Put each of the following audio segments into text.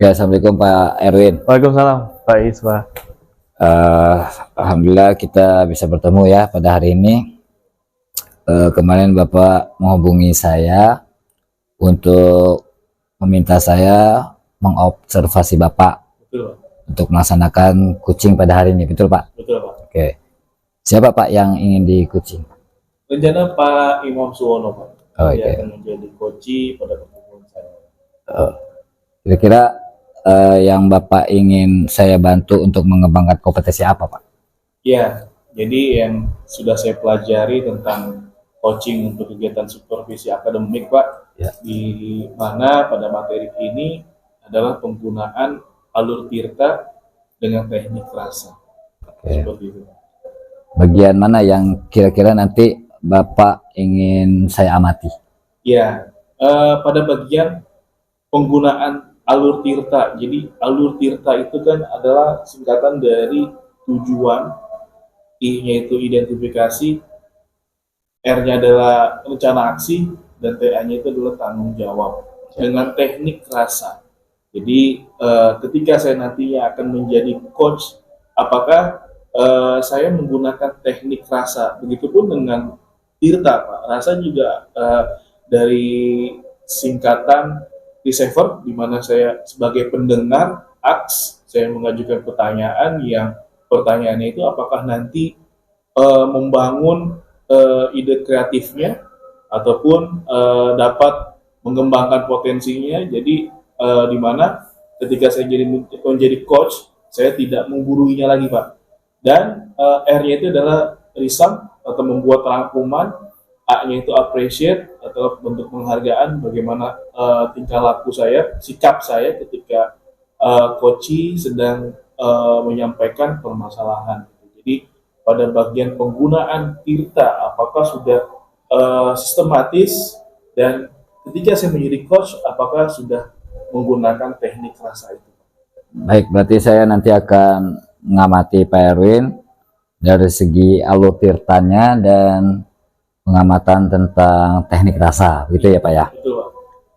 Oke, Assalamualaikum Pak Erwin. Waalaikumsalam Pak Iswa. Eh, Alhamdulillah kita bisa bertemu ya pada hari ini. Kemarin Bapak menghubungi saya untuk meminta saya mengobservasi Bapak Betul, Pak. untuk melaksanakan coaching pada hari ini, betul Pak? Betul, Pak. Oke. Siapa Pak yang ingin di coaching? Rencana Pak Imam Suwono, Pak. Oh, Dia oke. akan menjadi coach pada pertemuan saya. Kira-kira yang Bapak ingin saya bantu untuk mengembangkan kompetensi apa Pak? Ya, jadi yang sudah saya pelajari tentang coaching untuk kegiatan supervisi akademik, Pak, Ya. di mana pada materi ini adalah penggunaan alur tirta dengan teknik rasa. Oke. Seperti itu. Bagian mana yang kira-kira nanti Bapak ingin saya amati? Ya, pada bagian penggunaan alur tirta. Jadi alur tirta itu kan adalah singkatan dari tujuan, I-nya itu identifikasi, R-nya adalah rencana aksi, dan TA-nya itu adalah tanggung jawab. Dengan teknik rasa. Jadi ketika saya nantinya akan menjadi coach, apakah saya menggunakan teknik rasa? Begitupun dengan tirta, Pak. Rasa juga dari singkatan receiver, di mana saya sebagai pendengar, aks, saya mengajukan pertanyaan yang pertanyaannya itu apakah nanti membangun ide kreatifnya ataupun dapat mengembangkan potensinya. Jadi di mana ketika saya menjadi coach, saya tidak mengguruinya lagi, Pak. Dan R-nya itu adalah risam atau membuat rangkuman, A-nya itu appreciate atau bentuk penghargaan bagaimana tingkah laku saya, sikap saya ketika coachee sedang menyampaikan permasalahan. Jadi pada bagian penggunaan tirta, apakah sudah sistematis, dan ketika saya menjadi coach, apakah sudah menggunakan teknik rasa itu. Baik, berarti saya nanti akan mengamati Pak Erwin dari segi alur tirtanya dan pengamatan tentang teknik rasa, gitu ya Pak ya? Betul, Pak.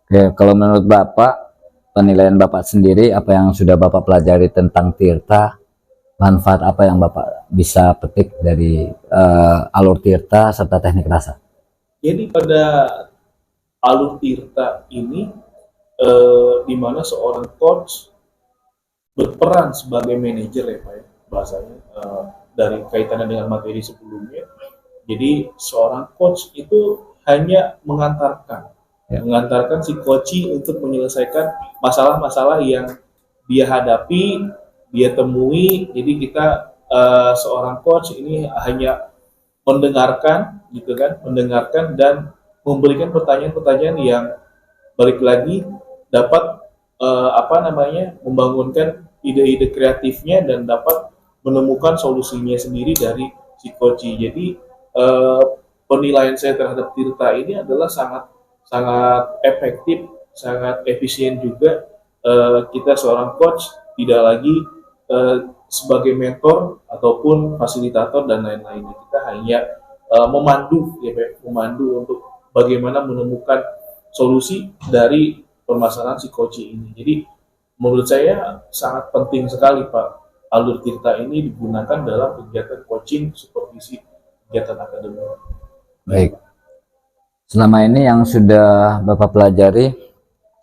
Oke, kalau menurut Bapak, penilaian Bapak sendiri, apa yang sudah Bapak pelajari tentang tirta, manfaat apa yang Bapak bisa petik dari alur tirta serta teknik rasa? Jadi pada alur tirta ini, di mana seorang coach berperan sebagai manajer, ya Pak ya, bahasanya, dari kaitannya dengan materi sebelumnya. Jadi seorang coach itu hanya mengantarkan si coachee untuk menyelesaikan masalah-masalah yang dia hadapi, dia temui. Jadi kita seorang coach ini hanya mendengarkan, gitu kan, mendengarkan dan memberikan pertanyaan-pertanyaan yang balik lagi dapat membangunkan ide-ide kreatifnya dan dapat menemukan solusinya sendiri dari si coachee. Jadi penilaian saya terhadap tirta ini adalah sangat efektif, sangat efisien juga. Kita seorang coach tidak lagi sebagai mentor ataupun fasilitator dan lain-lainnya. Kita hanya memandu, ya Pak, memandu untuk bagaimana menemukan solusi dari permasalahan si coachee ini. Jadi menurut saya sangat penting sekali, Pak, alur tirta ini digunakan dalam kegiatan coaching supervisi kegiatan akademik. Baik, selama ini yang sudah Bapak pelajari,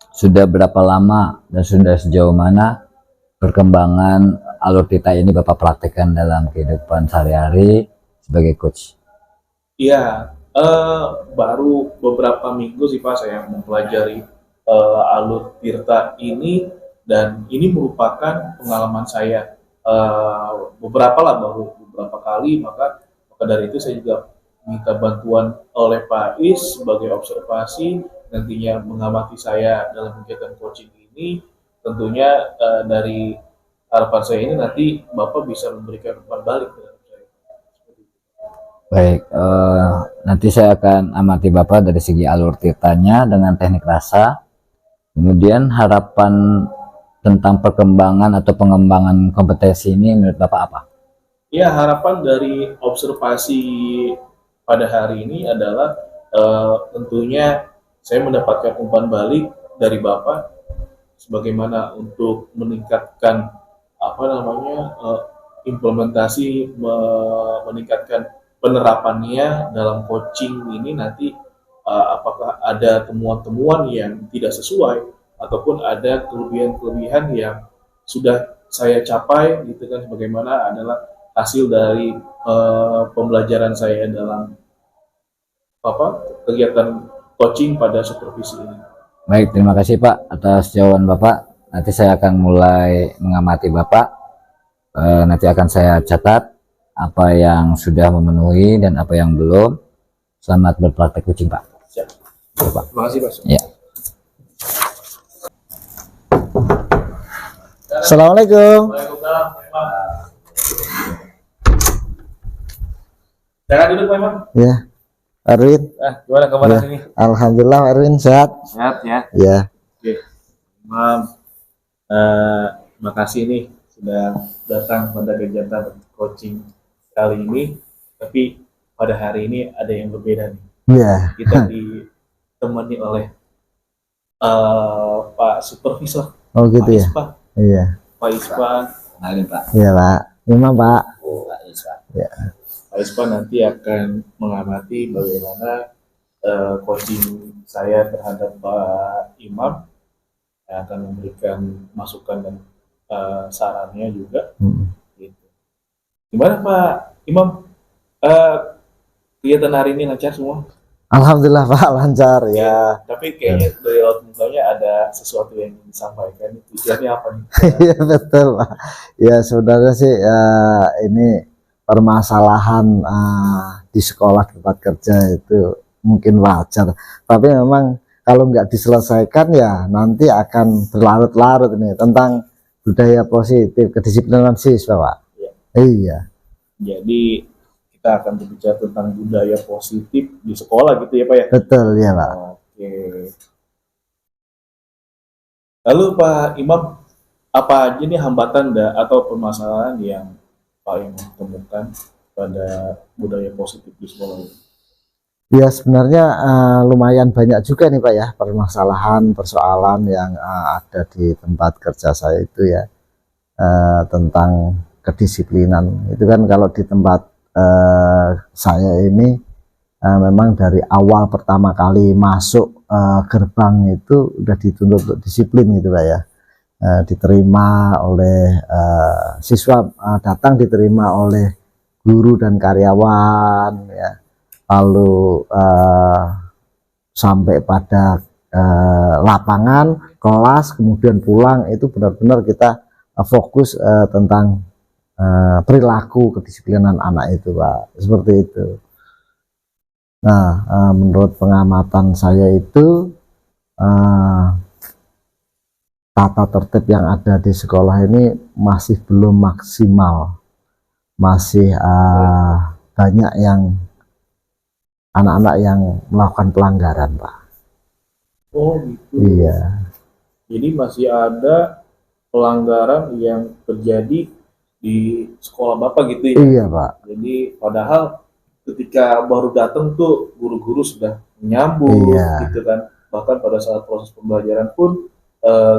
sudah berapa lama dan sudah sejauh mana perkembangan alur tirta ini Bapak praktekkan dalam kehidupan sehari-hari sebagai coach? Iya, baru beberapa minggu sih Pak saya mempelajari alur tirta ini, dan ini merupakan pengalaman saya baru beberapa kali. Maka dari itu saya juga minta bantuan oleh Pak Is sebagai observasi, nantinya mengamati saya dalam kegiatan coaching ini. Tentunya dari harapan saya ini nanti Bapak bisa memberikan umpan balik terhadap saya. Baik, nanti saya akan amati Bapak dari segi alur tirtanya dengan teknik rasa. Kemudian harapan tentang perkembangan atau pengembangan kompetensi ini menurut Bapak apa? Ya, harapan dari observasi pada hari ini adalah tentunya saya mendapatkan umpan balik dari Bapak sebagaimana untuk meningkatkan apa namanya implementasi meningkatkan penerapannya dalam coaching ini nanti apakah ada temuan-temuan yang tidak sesuai ataupun ada kelebihan-kelebihan yang sudah saya capai gitu kan, bagaimana adalah hasil dari pembelajaran saya dalam apa kegiatan coaching pada supervisi ini. Baik, terima kasih Pak atas jawaban Bapak. Nanti saya akan mulai mengamati Bapak. Nanti akan saya catat apa yang sudah memenuhi dan apa yang belum. Selamat berpraktek kucing Pak. Siap. Bapak. Terima kasih Pak. Ya. Assalamualaikum. Waalaikumsalam, Pak Imam. Jangan duduk Pak Imam. Ya, Erwin. Gimana kabar Ya. ini? Alhamdulillah Erwin sehat. Sehat ya. Ya, Oke, Imam, terima kasih nih sudah datang pada kegiatan coaching kali ini. Tapi pada hari ini ada yang berbeda nih. ya, Kita ditemani oleh Pak Supervisor, oh Pak gitu ya. Ispa. Iya, Pak Ispa, Kenalin Pak. iya Pak. Gimana Pak? Oh, Pak Iswa. Pak Ispa nanti akan mengamati bagaimana coaching saya terhadap Pak Imam, yang akan memberikan masukan dan sarannya juga. Gitu. Gimana Pak Imam? Kegiatan hari ini lancar semua? Alhamdulillah Pak lancar ya. Tapi kayaknya dari laut mukanya ada sesuatu yang ingin disampaikan. Tujuannya apa nih? Iya betul Pak. Ya sebenarnya sih ini permasalahan di sekolah tempat kerja itu mungkin wajar. Tapi memang kalau nggak diselesaikan ya nanti akan berlarut-larut ini tentang budaya positif, kedisiplinan siswa Pak. Ya. Iya. Jadi kita akan berbicara tentang budaya positif di sekolah gitu ya Pak ya? Betul ya Pak. Oke. Lalu Pak Imam, apa aja nih hambatan atau permasalahan yang Pak Imam temukan pada budaya positif di sekolah ini? Ya sebenarnya lumayan banyak juga nih Pak ya permasalahan persoalan yang ada di tempat kerja saya itu ya tentang kedisiplinan itu kan. Kalau di tempat saya ini memang dari awal pertama kali masuk gerbang itu udah dituntut untuk disiplin gitu Pak ya. Diterima oleh siswa, datang diterima oleh guru dan karyawan ya. Lalu sampai pada lapangan kelas kemudian pulang itu benar-benar kita fokus tentang perilaku kedisiplinan anak itu Pak, seperti itu. Nah menurut pengamatan saya itu tata tertib yang ada di sekolah ini masih belum maksimal, masih banyak yang anak-anak yang melakukan pelanggaran Pak. Oh gitu. Iya. Jadi masih ada pelanggaran yang terjadi di sekolah Bapak gitu ya? Iya Pak. Jadi padahal ketika baru datang tuh guru-guru sudah menyambut Iya. gitu kan. Bahkan pada saat proses pembelajaran pun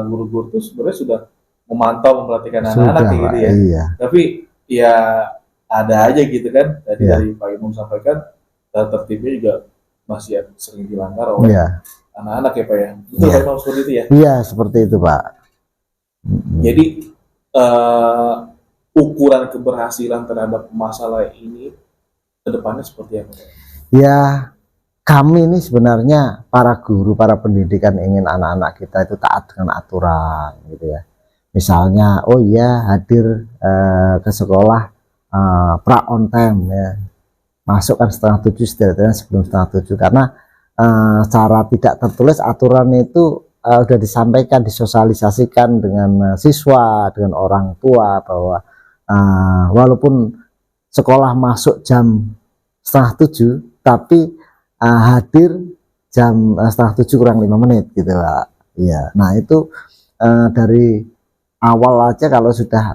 guru-guru tuh sebenarnya sudah memantau memperhatikan anak-anak Sudah kayak gitu Pak. ya. Iya. Tapi ya ada aja gitu kan. Tadi Iya. dari Pak Imam sampaikan tertibnya juga masih sering dilanggar oleh Iya. anak-anak ya Pak ya. Betul Iya. Pak Imam seperti itu ya. Iya seperti itu Pak. Jadi ukuran keberhasilan terhadap masalah ini ke depannya seperti apa? Ya kami ini sebenarnya para guru, para pendidikan ingin anak-anak kita itu taat dengan aturan gitu ya. Misalnya oh iya hadir ke sekolah pra on time ya, masuk kan 6:30 setidaknya sebelum 6:30 karena secara tidak tertulis aturan itu sudah disampaikan, disosialisasikan dengan siswa, dengan orang tua bahwa walaupun sekolah masuk jam 6:30 tapi hadir jam 6:30 kurang 5 menit gitu Pak. Iya. Nah itu dari awal aja kalau sudah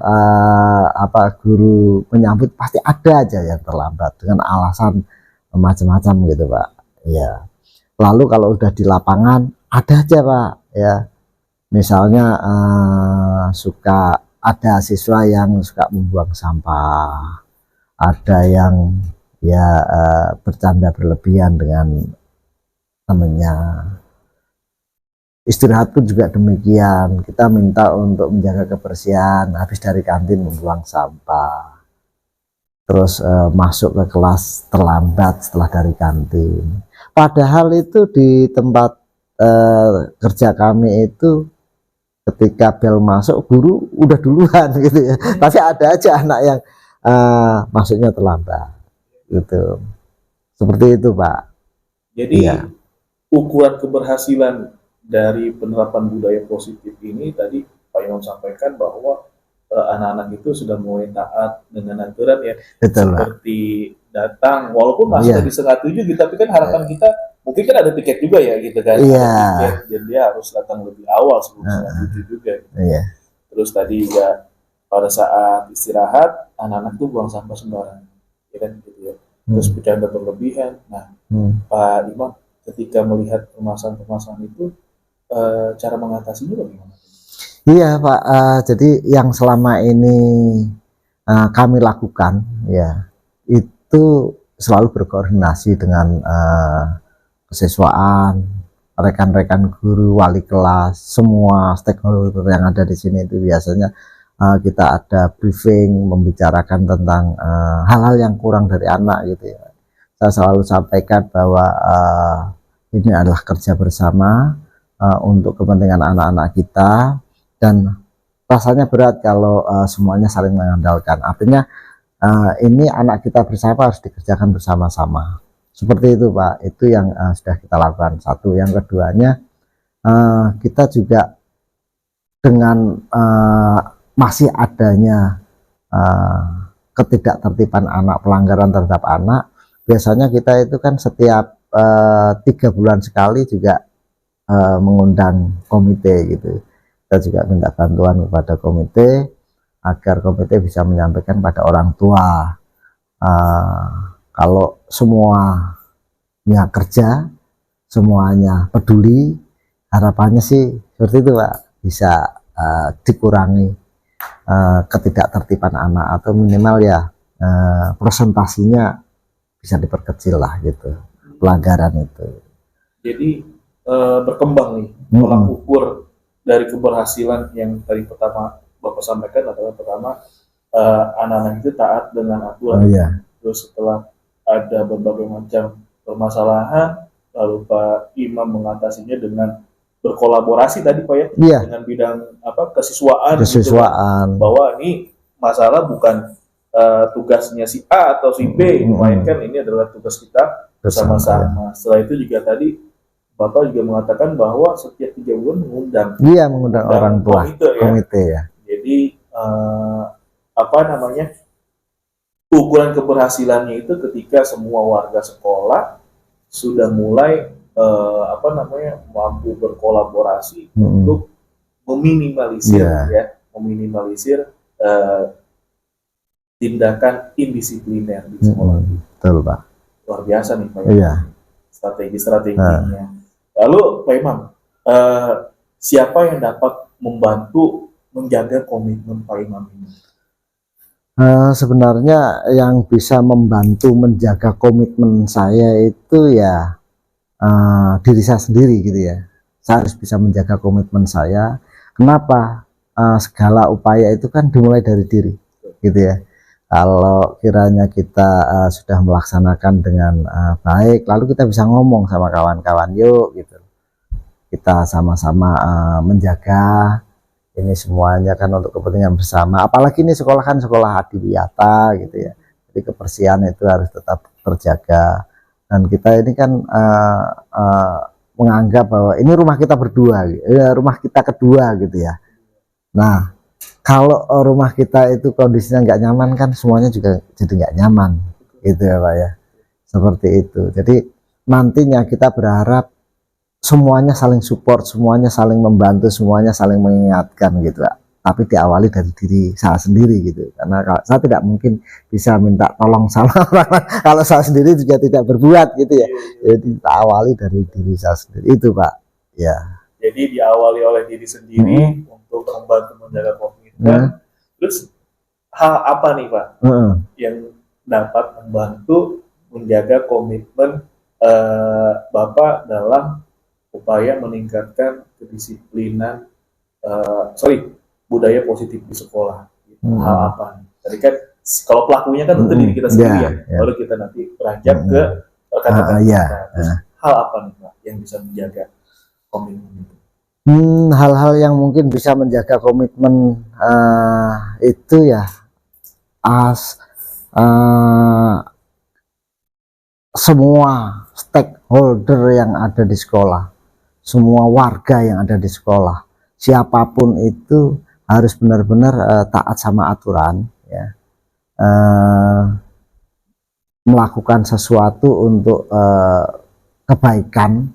guru menyambut pasti ada aja yang terlambat dengan alasan macam-macam gitu Pak. Iya. Lalu kalau udah di lapangan ada aja Pak ya Misalnya suka ada siswa yang suka membuang sampah, ada yang ya bercanda berlebihan dengan temennya. Istirahat pun juga demikian, kita minta untuk menjaga kebersihan, habis dari kantin membuang sampah, terus masuk ke kelas terlambat setelah dari kantin. Padahal itu di tempat kerja kami itu ketika bel masuk guru udah duluan gitu ya, tapi ada aja anak yang masuknya terlambat gitu. Seperti itu Pak. Jadi Iya. ukuran keberhasilan dari penerapan budaya positif ini tadi Pak Imam sampaikan bahwa anak-anak itu sudah mulai taat dengan aturan ya, Betul Pak. seperti datang walaupun masih Iya. tadi setengah 7 gitu, tapi kan harapan kita mungkin kan ada tiket juga ya gitu kan. Iya. Ada tiket, dan dia harus datang lebih awal sebelum setengah 7 juga. Iya. Terus tadi juga pada saat istirahat anak-anak tuh buang sampah sembarangan, ya kan gitu ya. Terus bercanda berlebihan. Nah, Pak Imam ketika melihat permasalahan-permasalahan itu cara mengatasinya bagaimana? Iya Pak, jadi yang selama ini kami lakukan ya itu selalu berkoordinasi dengan kesiswaan, rekan-rekan guru, wali kelas, semua stakeholder yang ada di sini. Itu biasanya kita ada briefing membicarakan tentang hal-hal yang kurang dari anak gitu ya. Saya selalu sampaikan bahwa ini adalah kerja bersama untuk kepentingan anak-anak kita, dan rasanya berat kalau semuanya saling mengandalkan. Artinya ini anak kita bersama harus dikerjakan bersama-sama. Seperti itu Pak, itu yang sudah kita lakukan. Satu, yang keduanya kita juga dengan masih adanya ketidaktertiban anak, pelanggaran terhadap anak, biasanya kita itu kan setiap 3 bulan sekali juga mengundang komite gitu. Kita juga minta bantuan kepada komite agar komite bisa menyampaikan pada orang tua. Kalau semuanya kerja, semuanya peduli, harapannya sih seperti itu Pak, bisa dikurangi ketidaktertiban anak, atau minimal ya presentasinya bisa diperkecil lah gitu, pelanggaran itu. Jadi berkembang nih tolak ukur dari keberhasilan yang tadi pertama Bapak sampaikan adalah pertama anak-anak itu taat dengan aturan. Terus setelah ada berbagai macam permasalahan, lalu Pak Imam mengatasinya dengan berkolaborasi tadi Pak ya, dengan bidang kesiswaan, gitu, bahwa ini masalah bukan tugasnya si A atau si B, melainkan ini adalah tugas kita bersama-sama. Setelah itu juga tadi Bapak juga mengatakan bahwa setiap 3 bulan mengundang orang tua komite ya. Jadi ukuran keberhasilannya itu ketika semua warga sekolah sudah mulai mampu berkolaborasi untuk meminimalisir tindakan indisipliner di sekolah. Betul Pak. Luar biasa nih Pak. Strategi-strateginya. Lalu Pak Imam, siapa yang dapat membantu menjaga komitmen Pak Imam ini? Sebenarnya yang bisa membantu menjaga komitmen saya itu ya diri saya sendiri gitu ya. Saya harus bisa menjaga komitmen saya. Kenapa? Segala upaya itu kan dimulai dari diri gitu ya. Kalau kiranya kita sudah melaksanakan dengan baik, lalu kita bisa ngomong sama kawan-kawan, yuk gitu, kita sama-sama menjaga ini semuanya kan untuk kepentingan bersama. Apalagi ini sekolah kan sekolah adiwiyata gitu ya, jadi kebersihan itu harus tetap terjaga. Dan kita ini kan menganggap bahwa ini rumah kita berdua, rumah kita kedua gitu ya. Nah, kalau rumah kita itu kondisinya nggak nyaman kan semuanya juga jadi nggak nyaman gitu ya Pak ya, seperti itu. Jadi nantinya kita berharap semuanya saling support, semuanya saling membantu, semuanya saling mengingatkan gitu Pak. Tapi diawali dari diri saya sendiri gitu, karena saya tidak mungkin bisa minta tolong sama orang kalau saya sendiri juga tidak berbuat gitu ya. Jadi kita awali dari diri saya sendiri itu Pak ya. Jadi diawali oleh diri sendiri untuk membantu menjaga komitmen. Terus hal apa nih Pak yang dapat membantu menjaga komitmen Bapak dalam upaya meningkatkan kedisiplinan, budaya positif di sekolah? Hal apa nih? Tadi kan kalau pelakunya kan tentu diri kita sendiri baru kita nanti beranjak ke rekan-rekan kita. Terus hal apa nih Pak yang bisa menjaga komitmen itu? Hal-hal yang mungkin bisa menjaga komitmen itu ya semua stakeholder yang ada di sekolah, semua warga yang ada di sekolah, siapapun itu harus benar-benar taat sama aturan, ya, melakukan sesuatu untuk kebaikan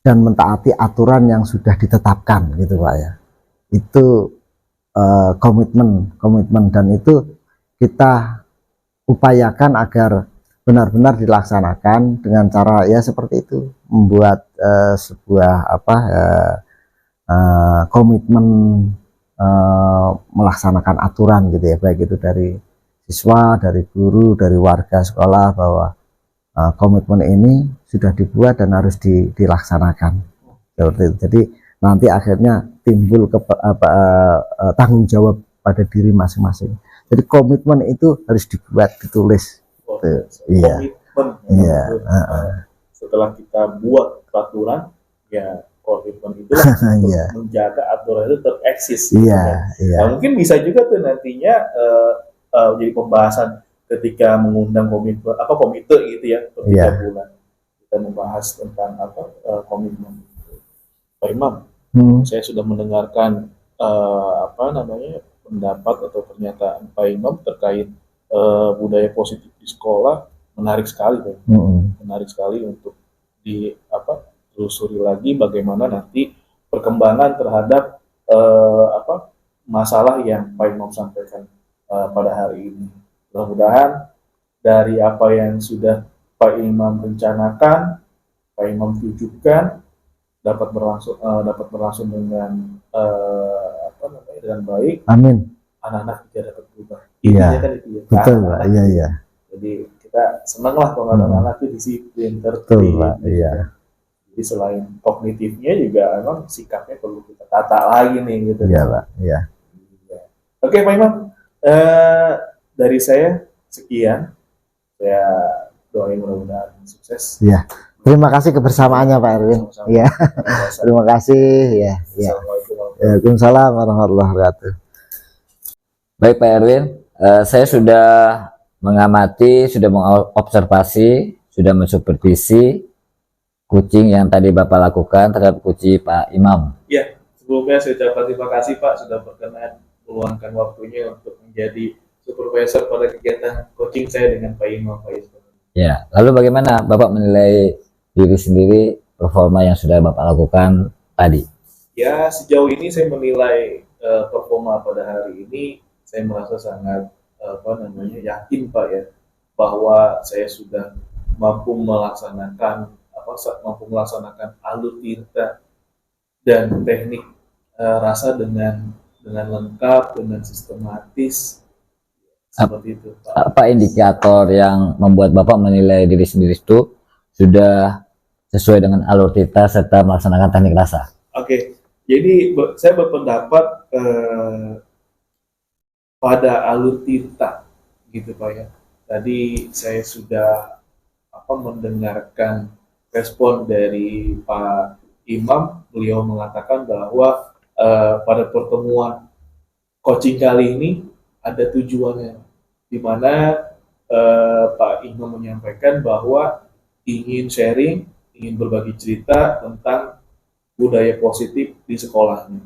dan mentaati aturan yang sudah ditetapkan, gitu Pak ya. Itu komitmen dan itu kita upayakan agar benar-benar dilaksanakan dengan cara ya seperti itu, membuat sebuah komitmen melaksanakan aturan gitu ya, baik itu dari siswa, dari guru, dari warga sekolah, bahwa komitmen ini sudah dibuat dan harus dilaksanakan seperti itu. Jadi nanti akhirnya timbul tanggung jawab pada diri masing-masing. Jadi komitmen itu harus dibuat, ditulis. Komitmen. Iya. Setelah kita buat peraturan, ya komitmen itu untuk menjaga aturan itu tereksis. Nah, mungkin bisa juga tuh nantinya jadi pembahasan ketika mengundang komite gitu ya, per 3 bulan kita membahas tentang komitmen. Pak Imam, saya sudah mendengarkan pendapat atau pernyataan Pak Imam terkait budaya positif di sekolah. Menarik sekali Pak. Menarik sekali untuk telusuri lagi bagaimana nanti perkembangan terhadap masalah yang Pak Imam sampaikan pada hari ini. Mudah-mudahan dari apa yang sudah Pak Imam rencanakan, Pak Imam tujukan dapat berlangsung dengan dengan baik. Amin. Anak-anak tidak dapat berubah. Iya. Kan itu ya. Betul Pak. Iya. Jadi kita senanglah kalau anak-anak itu disiplin, tertib. Iya. Jadi selain kognitifnya juga emang sikapnya perlu kita tata lagi nih gitu. Iya Pak. Iya. Oke Pak Imam. Dari saya sekian, saya doain mudah-mudahan sukses. Iya. Terima kasih kebersamaannya Pak Erwin. Iya. Terima kasih. Ya. Waalaikumsalam warahmatullahi wabarakatuh. Baik Pak Erwin, saya sudah mengamati, sudah mengobservasi, sudah mensupervisi coaching yang tadi Bapak lakukan terhadap coaching Pak Imam. Ya, sebelumnya saya ucapkan terima kasih Pak sudah berkenan meluangkan waktunya untuk menjadi supervisor pada kegiatan coaching saya dengan Pak Imam. Ya, lalu bagaimana Bapak menilai diri sendiri performa yang sudah Bapak lakukan tadi? Ya, sejauh ini saya menilai performa pada hari ini, saya merasa sangat yakin Pak ya, bahwa saya sudah mampu melaksanakan alur tirta dan teknik rasa dengan lengkap, dengan sistematis, seperti itu Pak. Apa indikator yang membuat Bapak menilai diri sendiri itu sudah sesuai dengan alur tirta serta melaksanakan teknik rasa? Oke, jadi saya berpendapat pada alur tirta gitu Pak ya. Tadi saya sudah mendengarkan respon dari Pak Imam. Beliau mengatakan bahwa pada pertemuan coaching kali ini ada tujuannya, di mana Pak Imam menyampaikan bahwa ingin sharing, ingin berbagi cerita tentang budaya positif di sekolahnya.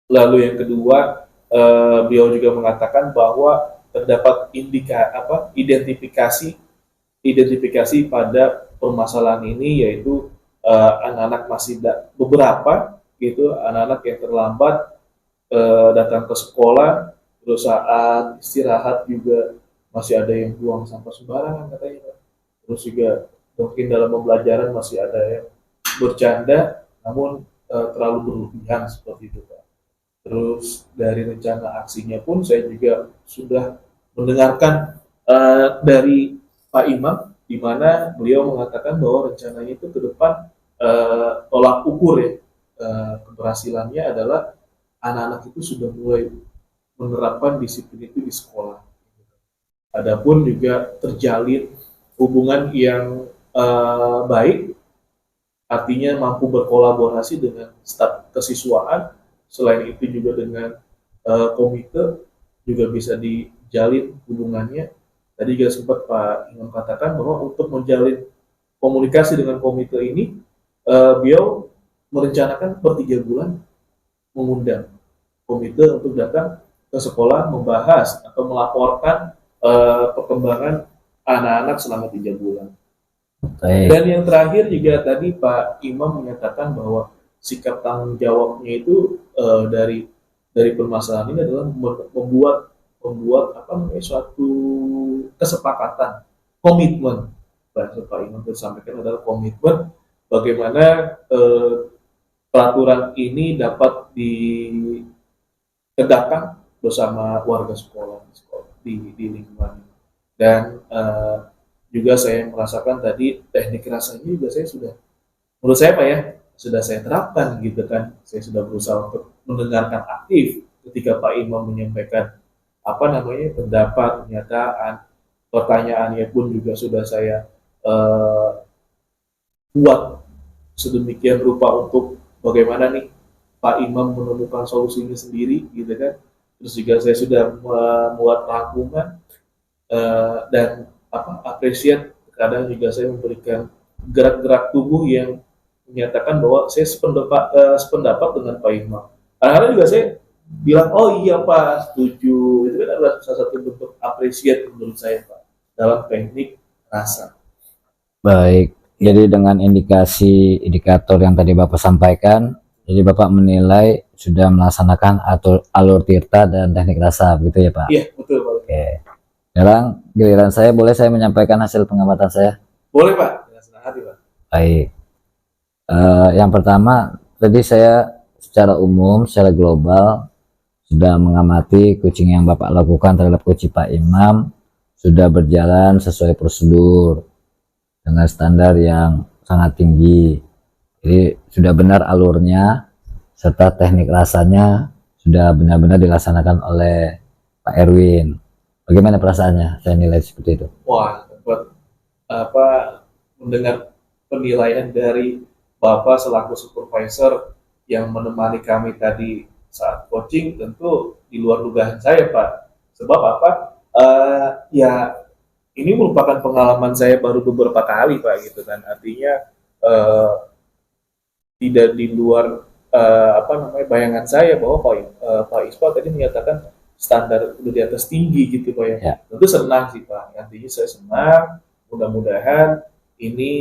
Lalu yang kedua, beliau juga mengatakan bahwa terdapat identifikasi pada permasalahan ini, yaitu anak-anak masih beberapa gitu anak-anak yang terlambat datang ke sekolah, terus saat istirahat juga masih ada yang buang sampah sembarangan katanya. Terus juga mungkin dalam pembelajaran masih ada yang bercanda namun terlalu berlebihan seperti itu Pak. Terus dari rencana aksinya pun saya juga sudah mendengarkan dari Pak Imam, di mana beliau mengatakan bahwa rencananya itu ke depan tolak ukur ya keberhasilannya adalah anak-anak itu sudah mulai menerapkan disiplin itu di sekolah. Adapun juga terjalin hubungan yang baik, artinya mampu berkolaborasi dengan staf kesiswaan, selain itu juga dengan komite juga bisa dijalin hubungannya. Tadi juga sempat Pak Imam katakan bahwa untuk menjalin komunikasi dengan komite ini, beliau merencanakan per 3 bulan mengundang komite untuk datang ke sekolah membahas atau melaporkan perkembangan anak-anak selama 3 bulan. Baik. Dan yang terakhir juga tadi Pak Imam menyatakan bahwa sikap tanggung jawabnya itu dari permasalahan ini adalah membuat apa namanya suatu kesepakatan, komitmen. Bahasa Pak Imam itu sampaikan adalah komitmen bagaimana peraturan ini dapat ditegakkan bersama warga sekolah di lingkungan. Dan juga saya merasakan tadi teknik rasanya juga saya sudah, menurut saya Pak ya, sudah saya terapkan gitu kan. Saya sudah berusaha untuk mendengarkan aktif ketika Pak Imam menyampaikan apa namanya pendapat, pernyataan, pertanyaannya pun juga sudah saya buat sedemikian rupa untuk bagaimana nih Pak Imam menemukan solusinya sendiri gitu kan. Terus juga saya sudah membuat rangkuman dan apresiat, kadang juga saya memberikan gerak-gerak tubuh yang menyatakan bahwa saya sependapat dengan Pak Imam. Kadang-kadang juga saya bilang, oh iya Pak, setuju. Itu kan adalah salah satu bentuk apresiat menurut saya Pak, dalam teknik rasa. Baik, jadi dengan indikator yang tadi Bapak sampaikan, jadi Bapak menilai sudah melaksanakan alur tirta dan teknik rasa, gitu ya Pak? Iya, betul Pak. Oke. Sekarang giliran saya, boleh saya menyampaikan hasil pengamatan saya? Boleh Pak, dengan senang hati Pak. Baik. Yang pertama, tadi saya secara umum, secara global sudah mengamati coaching yang Bapak lakukan terhadap coach Pak Imam sudah berjalan sesuai prosedur dengan standar yang sangat tinggi. Jadi sudah benar alurnya serta teknik rasanya sudah benar-benar dilaksanakan oleh Pak Erwin. Bagaimana perasaannya? Saya nilai seperti itu. Wah, dapat mendengar penilaian dari Bapak selaku supervisor yang menemani kami tadi saat coaching, tentu di luar dugaan saya Pak. Sebab apa? Ya ini merupakan pengalaman saya baru beberapa kali Pak gitu kan. Artinya tidak di luar bayangan saya bahwa Pak Ispa tadi menyatakan standar udah di atas tinggi gitu Pak ya. Tentu senang sih Pak. Artinya saya senang. Mudah-mudahan ini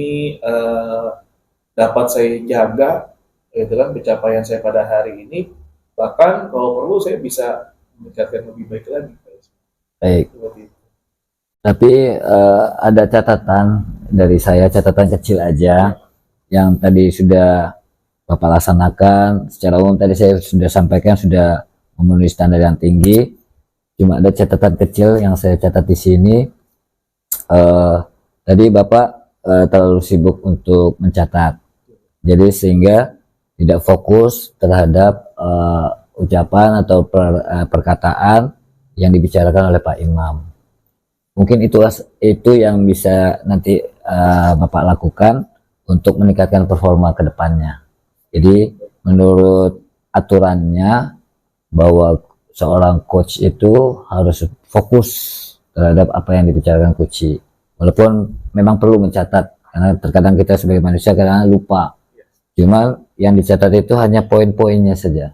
dapat saya jaga itu kan pencapaian saya pada hari ini. Bahkan kalau perlu saya bisa meningkatkan lebih baik lagi. Baik. Tapi ada catatan dari saya, catatan kecil aja yang tadi sudah Bapak laksanakan. Secara umum tadi saya sudah sampaikan sudah memenuhi standar yang tinggi. Cuma ada catatan kecil yang saya catat di sini. Tadi Bapak terlalu sibuk untuk mencatat, jadi sehingga tidak fokus terhadap ucapan atau perkataan yang dibicarakan oleh Pak Imam. Mungkin itu yang bisa nanti Bapak lakukan untuk meningkatkan performa ke depannya. Jadi menurut aturannya bahwa seorang coach itu harus fokus terhadap apa yang dibicarakan coach. Walaupun memang perlu mencatat, karena terkadang kita sebagai manusia kadang lupa. Cuma yang dicatat itu hanya poin-poinnya saja.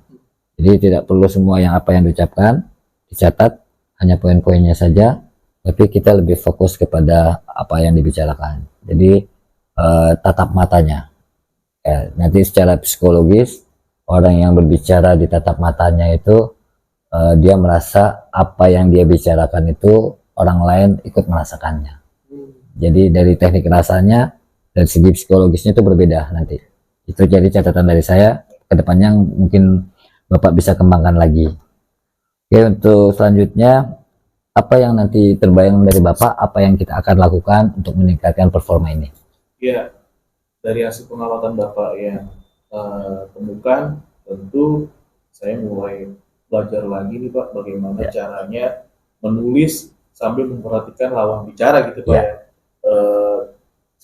Jadi tidak perlu semua apa yang diucapkan dicatat, hanya poin-poinnya saja. Tapi kita lebih fokus kepada apa yang dibicarakan. Jadi tatap matanya. Nanti secara psikologis orang yang berbicara di tatap matanya itu dia merasa apa yang dia bicarakan itu orang lain ikut merasakannya. Jadi dari teknik rasanya dari segi psikologisnya itu berbeda nanti. Itu jadi catatan dari saya. Kedepannya mungkin Bapak bisa kembangkan lagi. Oke, untuk selanjutnya apa yang nanti terbayang dari Bapak, apa yang kita akan lakukan untuk meningkatkan performa ini? Ya, dari hasil pengamatan Bapak yang temukan, tentu saya mulai belajar lagi nih Pak, bagaimana caranya menulis sambil memperhatikan lawan bicara gitu Pak ya.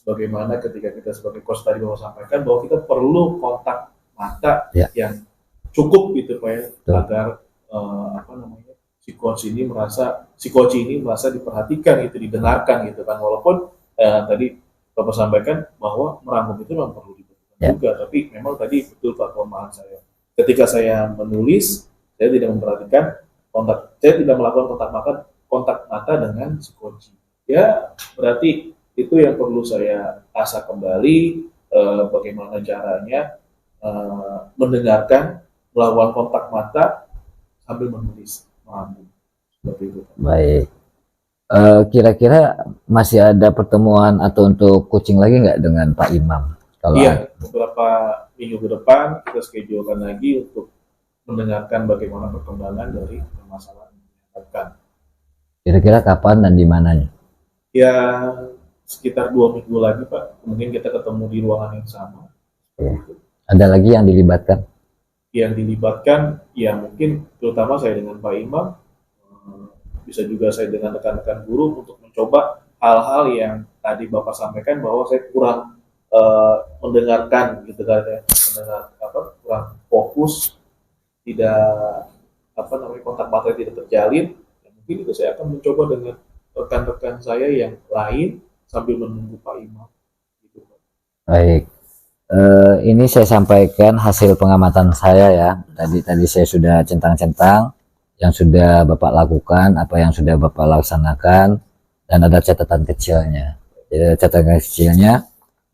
Sebagaimana ketika kita sebagai coach tadi Bapak sampaikan bahwa kita perlu kontak mata yang cukup gitu Pak ya, agar si coach ini merasa diperhatikan gitu, didengarkan gitu kan, walaupun tadi Bapak sampaikan bahwa merangkum itu memang perlu dibutuhkan juga, tapi memang tadi betul Pak pemahaman saya. Ketika saya menulis, saya tidak memperhatikan saya tidak melakukan kontak mata dengan si coach. Ya, berarti itu yang perlu saya asah kembali, bagaimana caranya mendengarkan, melakukan kontak mata sambil menulis, seperti itu. Baik. Kira-kira masih ada pertemuan atau untuk coaching lagi nggak dengan Pak Imam? Kalau iya, beberapa minggu ke depan kita schedulekan lagi untuk mendengarkan bagaimana perkembangan dari permasalahan yang dihadapkan. Kira-kira kapan dan di mananya? Ya, sekitar 2 minggu lagi Pak, mungkin kita ketemu di ruangan yang sama. Ada lagi yang dilibatkan? Yang dilibatkan ya mungkin terutama saya dengan Pak Imam, bisa juga saya dengan rekan-rekan guru untuk mencoba hal-hal yang tadi Bapak sampaikan bahwa saya kurang mendengarkan gitu kan ya, kurang fokus, tidak kontak mata tidak terjalin. Ya, mungkin itu saya akan mencoba dengan rekan-rekan saya yang lain sambil menunggu Pak Imam gitu. Baik. Ini saya sampaikan hasil pengamatan saya ya. Tadi saya sudah centang-centang yang sudah Bapak lakukan, apa yang sudah Bapak laksanakan, dan ada catatan kecilnya. Jadi catatan kecilnya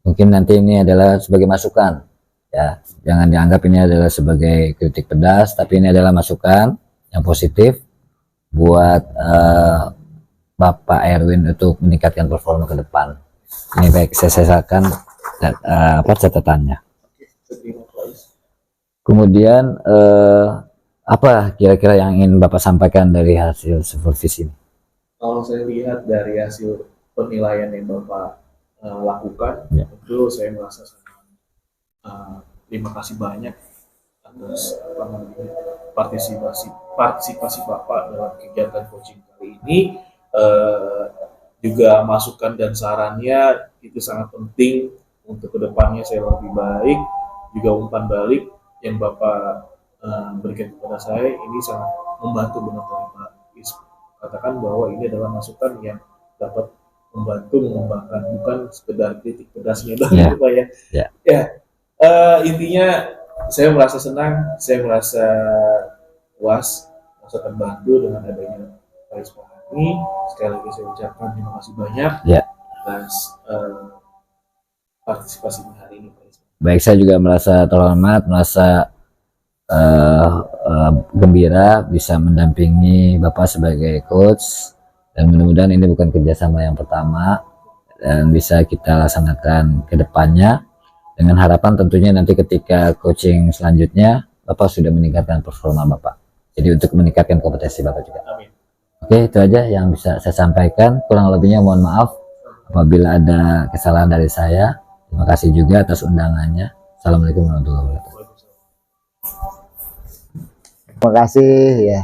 mungkin nanti ini adalah sebagai masukan ya. Jangan dianggap ini adalah sebagai kritik pedas, tapi ini adalah masukan yang positif buat Bapak Erwin untuk meningkatkan performa ke depan. Ini baik saya sesakan catatannya. Kemudian apa kira-kira yang ingin Bapak sampaikan dari hasil supervisi ini? Kalau saya lihat dari hasil penilaian yang Bapak lakukan, tentu saya merasa sangat terima kasih banyak atas partisipasi Bapak dalam kegiatan coaching kali ini. Juga masukan dan sarannya itu sangat penting untuk kedepannya saya lebih baik. Juga umpan balik yang Bapak berikan kepada saya ini sangat membantu benar dari Pak Is. Katakan bahwa ini adalah masukan yang dapat membantu mengembangkan, bukan sekedar kritik pedasnya doang Pak ya. Intinya saya merasa senang, saya merasa puas, merasa terbantu dengan adanya Pak Is. Sekali lagi saya ucapkan terima kasih banyak atas partisipasi hari ini Pak Is. Baik, saya juga merasa terhormat, merasa gembira bisa mendampingi Bapak sebagai coach, dan mudah-mudahan ini bukan kerjasama yang pertama dan bisa kita laksanakan ke depannya dengan harapan tentunya nanti ketika coaching selanjutnya Bapak sudah meningkatkan performa Bapak, jadi untuk meningkatkan kompetensi Bapak juga. Amin. Oke, itu aja yang bisa saya sampaikan, kurang lebihnya mohon maaf apabila ada kesalahan dari saya. Terima kasih juga atas undangannya. Assalamualaikum warahmatullahi wabarakatuh. Terima kasih ya.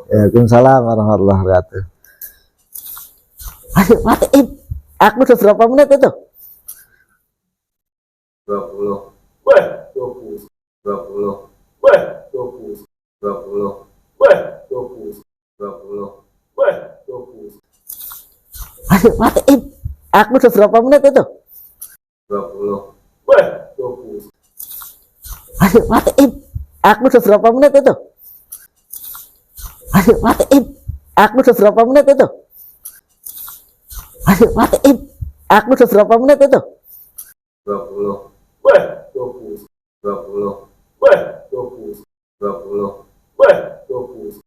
Waalaikumsalam warahmatullahi wabarakatuh. Ayo matiin. Aku udah berapa menit itu? 20. 20. 20. 20. 20. 20. 20. 20. Ayo matiin. Aku udah berapa menit itu? 20. 20. Ayo matiin. Aku udah berapa menit itu? Ayo matiin. Aku udah berapa menit itu? Ayo matiin. Aku udah berapa menit itu? 20. 20. 20. 20. 20.